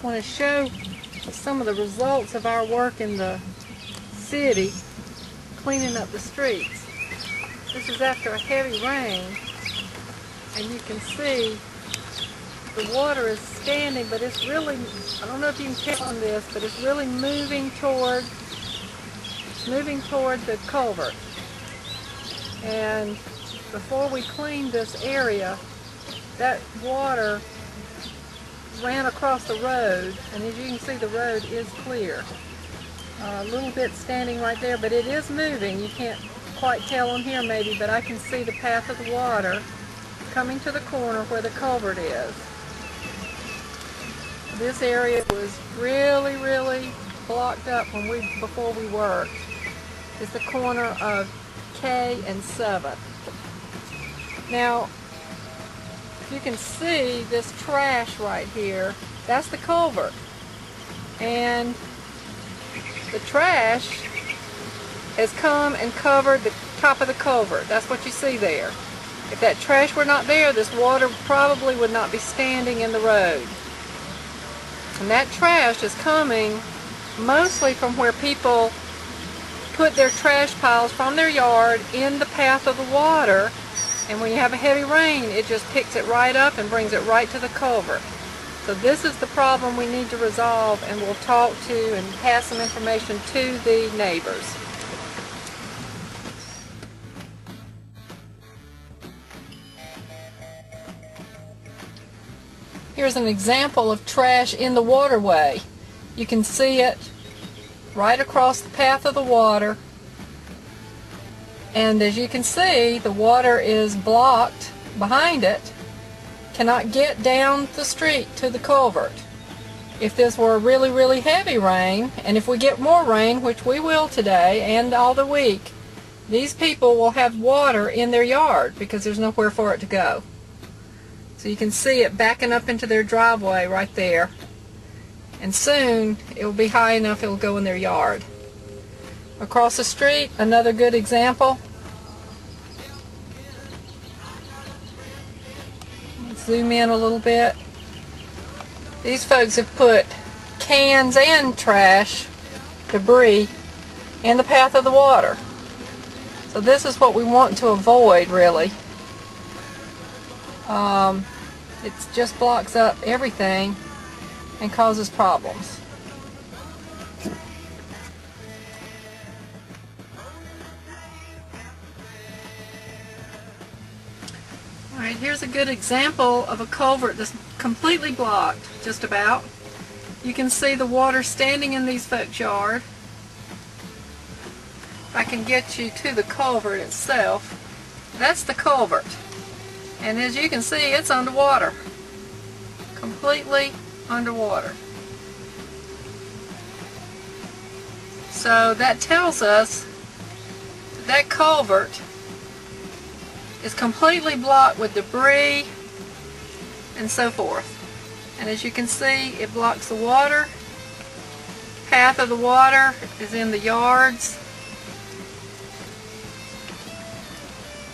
want to show some of the results of our work in the city cleaning up the streets. This is after a heavy rain, and you can see the water is standing, but it's really, I don't know if you can tell on this, but it's really moving toward the culvert. And before we cleaned this area, that water ran across the road, and as you can see, the road is clear. A little bit standing right there, but it is moving. You can't quite tell on here maybe, but I can see the path of the water coming to the corner where the culvert is. This area was really blocked up before we worked. It's the corner of Cayce and 7th. Now, you can see this trash right here. That's the culvert. And the trash has come and covered the top of the culvert. That's what you see there. If that trash were not there, this water probably would not be standing in the road. And that trash is coming mostly from where people put their trash piles from their yard in the path of the water, and when you have a heavy rain, it just picks it right up and brings it right to the culvert. So this is the problem we need to resolve, and we'll talk to and pass some information to the neighbors. Here's an example of trash in the waterway. You can see it right across the path of the water, and as you can see, the water is blocked behind it, cannot get down the street to the culvert. If this were a really heavy rain, and if we get more rain, which we will today and all the week, these people will have water in their yard because there's nowhere for it to go. So you can see it backing up into their driveway right there. And soon it will be high enough it will go in their yard. Across the street, another good example. Let's zoom in a little bit. These folks have put cans and trash, debris, in the path of the water. So this is what we want to avoid, really. It just blocks up everything and causes problems. Alright, here's a good example of a culvert that's completely blocked, just about. You can see the water standing in these folks' yard. If I can get you to the culvert itself, that's the culvert. And as you can see, it's underwater. Completely underwater. So that tells us that culvert is completely blocked with debris and so forth. And as you can see, it blocks the water. Path of the water is in the yards.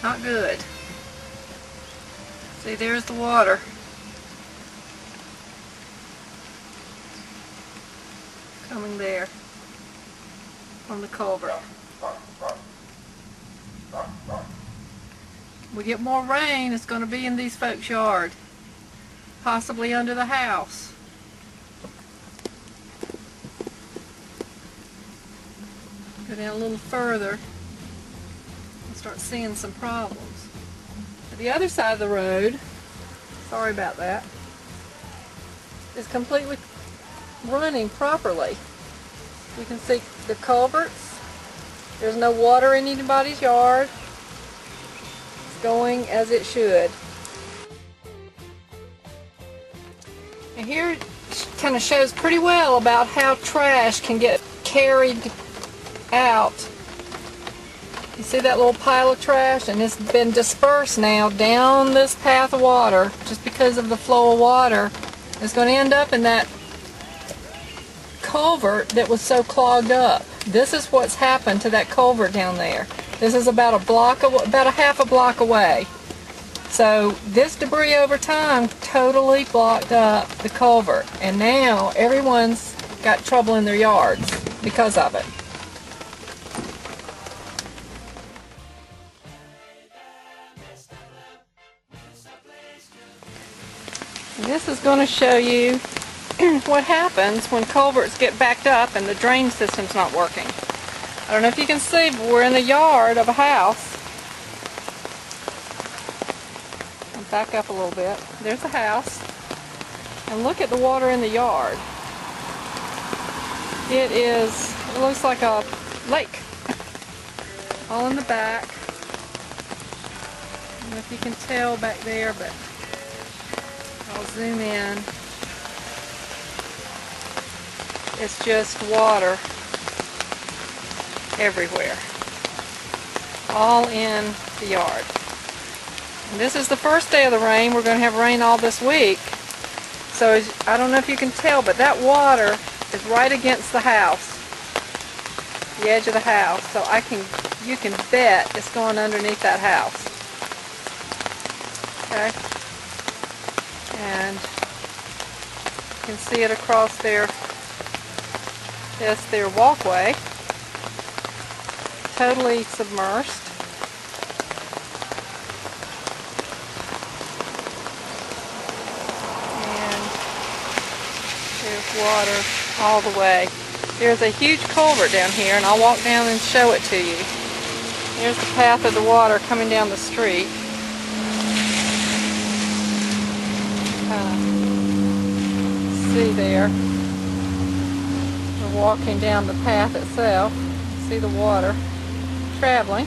Not good. See, there's the water. Coming there from the culvert. We get more rain, it's going to be in these folks' yard, possibly under the house. Go down a little further and start seeing some problems. The other side of the road, sorry about that, is completely running properly. You can see the culverts. There's no water in anybody's yard. It's going as it should. And here it kind of shows pretty well about how trash can get carried out. You see that little pile of trash, and it's been dispersed now down this path of water just because of the flow of water. It's going to end up in that culvert that was so clogged up. This is what's happened to that culvert down there. This is about a half a block away. So this debris over time totally blocked up the culvert, and now everyone's got trouble in their yards because of it. This is going to show you what happens when culverts get backed up and the drain system's not working. I don't know if you can see, but we're in the yard of a house. I'll back up a little bit. There's a house. And look at the water in the yard. It looks like a lake. All in the back. I don't know if you can tell back there, but I'll zoom in. It's just water everywhere, all in the yard. And this is the first day of the rain. We're going to have rain all this week. So I don't know if you can tell, but that water is right against the house, the edge of the house. So you can bet it's going underneath that house. Okay, and you can see it across there. That's their walkway, totally submersed. And there's water all the way. There's a huge culvert down here, and I'll walk down and show it to you. There's the path of the water coming down the street. See there. We're walking down the path itself. See the water traveling.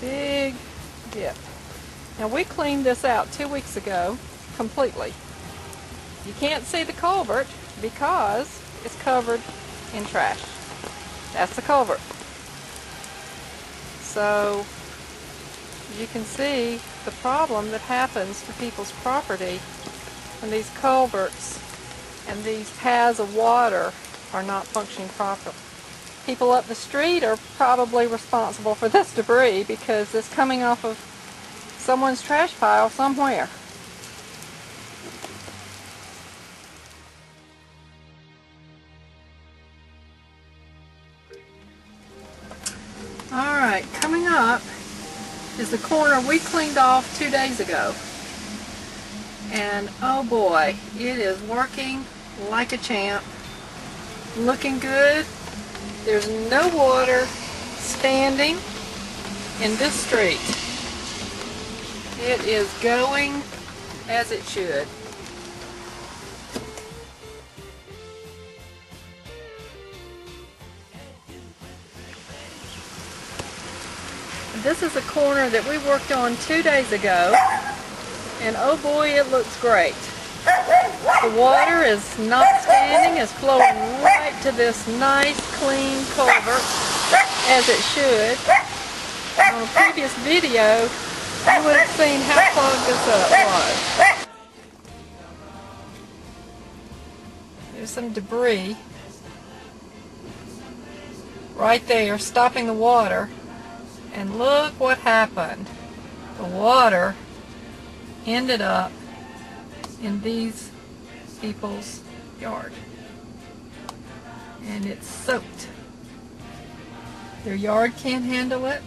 Big dip. Now we cleaned this out 2 weeks ago completely. You can't see the culvert because it's covered in trash. That's the culvert. So you can see the problem that happens to people's property when these culverts and these paths of water are not functioning properly. People up the street are probably responsible for this debris because it's coming off of someone's trash pile somewhere. Alright, coming up is the corner we cleaned off 2 days ago. And oh boy, it is working like a champ. Looking good. There's no water standing in this street. It is going as it should. This is a corner that we worked on 2 days ago, and oh boy, it looks great. The water is not standing, it's flowing right to this nice clean culvert, as it should. On a previous video, you would have seen how clogged this up was. There's some debris right there stopping the water. And look what happened. The water ended up in these people's yard. And it's soaked. Their yard can't handle it.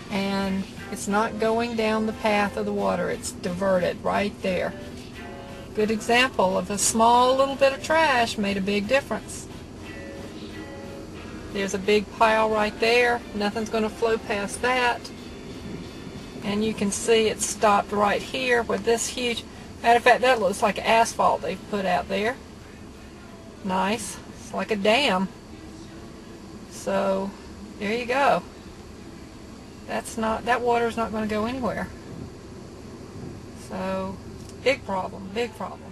And it's not going down the path of the water. It's diverted right there. Good example of a small little bit of trash made a big difference. There's a big pile right there. Nothing's going to flow past that. And you can see it stopped right here with this huge... Matter of fact, that looks like asphalt they've put out there. Nice. It's like a dam. So, there you go. That water's not going to go anywhere. So, big problem, big problem.